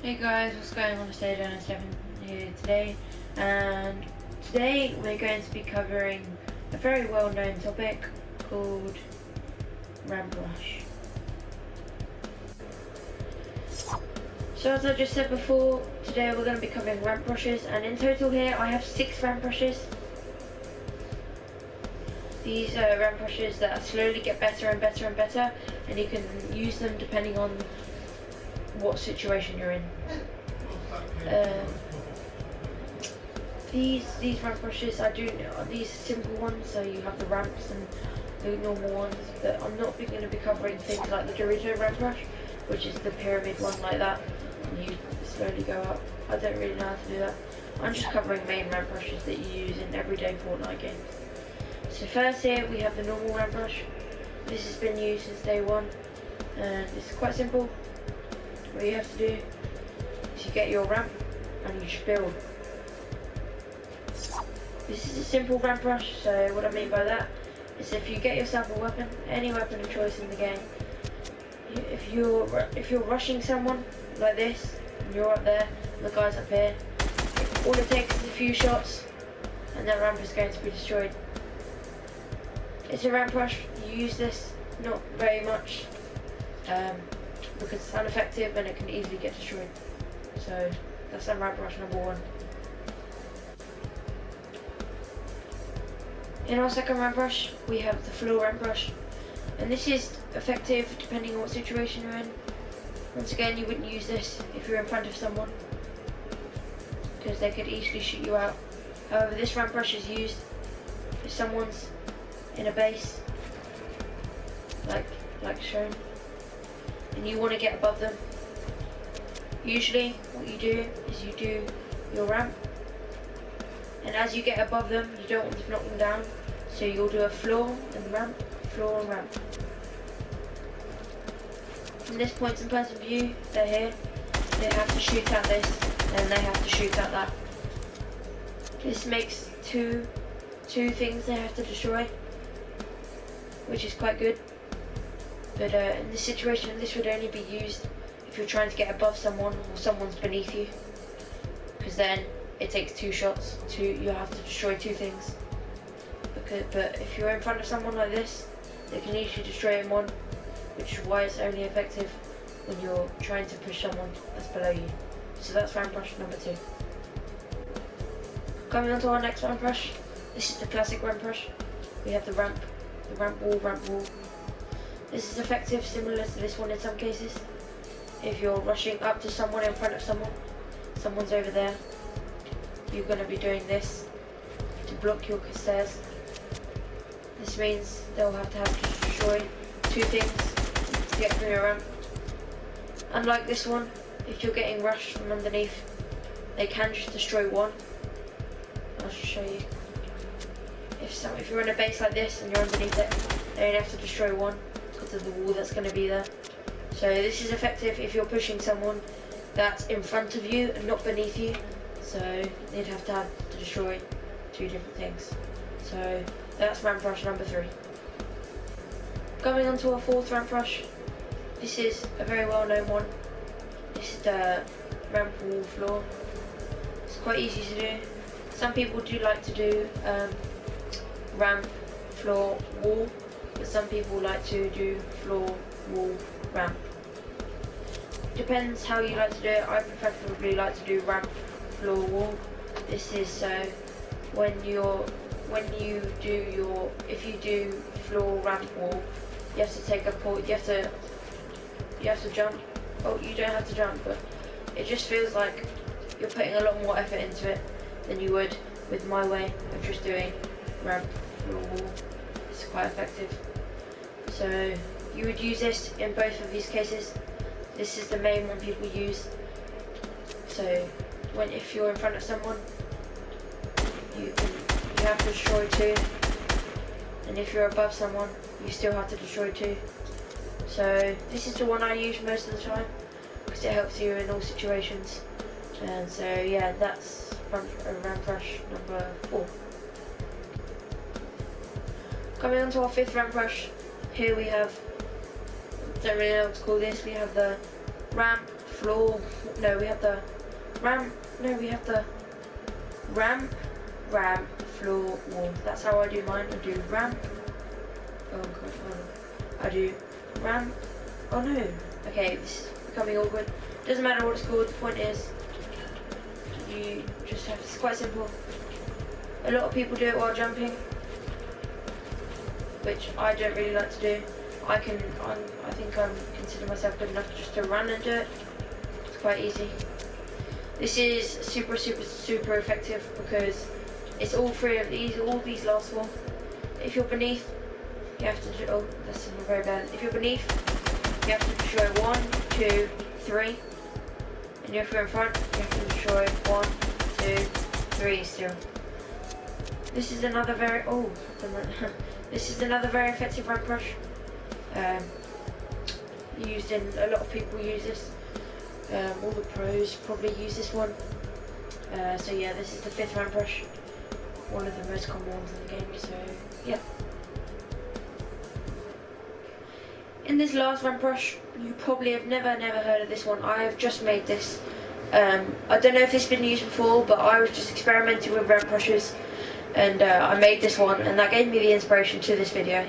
Hey guys, what's going on? Today, Donut 7 here today, and today we're going to be covering a very well-known topic called ramp rush. So as I just said before, today we're going to be covering ramp rushes, and in total here I have 6 ramp rushes. These are ramp rushes that slowly get better and better and better, and you can use them depending on what situation you're in. These ramp rushes, these simple ones, so you have the ramps and the normal ones, but I'm not going to be covering things like the Dorito ramp rush, which is the pyramid one like that, and you slowly go up. I don't really know how to do that. I'm just covering main ramp rushes that you use in everyday Fortnite games. So first here we have the normal ramp rush. This has been used since day one, and it's quite simple. What you have to do is you get your ramp and you just build. This is a simple ramp rush, so what I mean by that is if you get yourself a weapon, any weapon of choice in the game, if you're rushing someone like this, and you're up there, and the guy's up here, all it takes is a few shots and that ramp is going to be destroyed. It's a ramp rush, you use this not very much, because it's ineffective and it can easily get destroyed. So that's ramp rush number 1. In our second ramp rush, we have the floor ramp rush, and this is effective depending on what situation you're in. Once again, you wouldn't use this if you're in front of someone, because they could easily shoot you out. However, this ramp rush is used if someone's in a base, like shown, and you want to get above them. Usually what you do is you do your ramp, and as you get above them you don't want to knock them down, so you'll do a floor and ramp, floor and ramp. From this point in person view, they're here, they have to shoot at this and they have to shoot at that. This makes two things they have to destroy, which is quite good. But in this situation, this would only be used if you're trying to get above someone or someone's beneath you, because then it takes 2 shots. You have to destroy 2 things. But if you're in front of someone like this, they can easily destroy in 1, which is why it's only effective when you're trying to push someone that's below you. So that's ramp rush number 2. Coming on to our next ramp rush, this is the classic ramp rush. We have the ramp wall. This is effective, similar to this one in some cases. If you're rushing up to someone in front of someone's over there, you're going to be doing this to block your stairs. This means they'll have to destroy 2 things to get through your ramp. Unlike this one, if you're getting rushed from underneath, they can just destroy 1. I'll just show you. If you're in a base like this and you're underneath it, they only have to destroy 1 because of the wall that's going to be there. So this is effective if you're pushing someone that's in front of you and not beneath you. So they'd have to destroy 2 different things. So that's ramp rush number 3. Coming on to our 4th ramp rush. This is a very well-known one. This is the ramp wall floor. It's quite easy to do. Some people do like to do ramp, floor, wall, but some people like to do floor, wall, ramp. Depends how you like to do it. I preferably like to do ramp, floor, wall. This is so if you do floor, ramp, wall, you have to take a pull. You have to jump. Oh, you don't have to jump, but it just feels like you're putting a lot more effort into it than you would with my way of just doing ramp, floor, wall. It's quite effective. So you would use this in both of these cases. This is the main one people use. So if you're in front of someone, you have to destroy 2, and if you're above someone, you still have to destroy 2. So this is the one I use most of the time because it helps you in all situations. And so yeah, that's ramp rush number 4. Coming on to our 5th ramp rush, here we have, don't really know what to call this, we have the ramp, floor. No, we have the ramp. No, we have the ramp, floor, wall. That's how I do mine. I do ramp. Oh god, hold on. I do ramp. Oh no. Okay, this is becoming awkward. Doesn't matter what it's called. The point is, you just have. It's quite simple. A lot of people do it while jumping, which I don't really like to do. I think I'm consider myself good enough just to run and do it. It's quite easy. This is super effective because it's all three of these. All these last four. If you're beneath, you have to do. Oh, that's very bad. If you're beneath, you have to destroy 1, 2, 3. And if you're in front, you have to destroy 1, 2, 3 still. This is another very this is another very effective ramp rush. Used in a lot of people use this. All the pros probably use this one. So yeah, this is the 5th ramp rush. One of the most common ones in the game. So yeah. In this last ramp rush, you probably have never heard of this one. I have just made this. I don't know if it's been used before, but I was just experimenting with ramp rushes. And I made this one, and that gave me the inspiration to this video.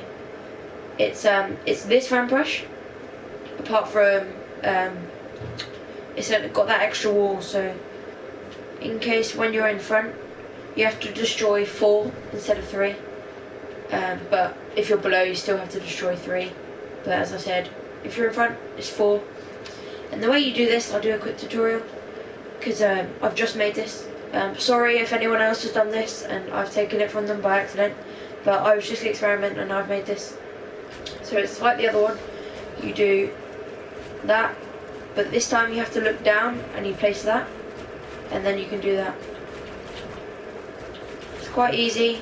It's this ramp rush, apart from it's got that extra wall, so in case when you're in front, you have to destroy 4 instead of 3. But if you're below, you still have to destroy 3. But as I said, if you're in front, it's 4. And the way you do this, I'll do a quick tutorial because I've just made this. Sorry if anyone else has done this and I've taken it from them by accident, but I was just an experiment and I've made this. So it's like the other one. You do that, but this time you have to look down and you place that, and then you can do that. It's quite easy.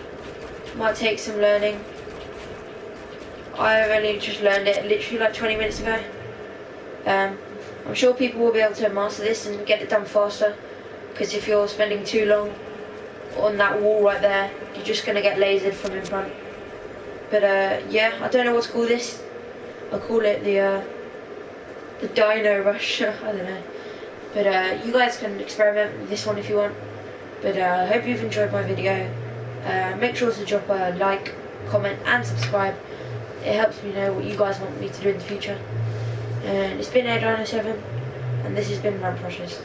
Might take some learning. I only just learned it literally like 20 minutes ago. I'm sure people will be able to master this and get it done faster. Because if you're spending too long on that wall right there, you're just going to get lasered from in front. But yeah, I don't know what to call this. I'll call it the Dino Rush. I don't know. But you guys can experiment with this one if you want. But I hope you've enjoyed my video. Make sure to drop a like, comment and subscribe. It helps me know what you guys want me to do in the future. And it's been Ed97, and this has been Ramp Rushes.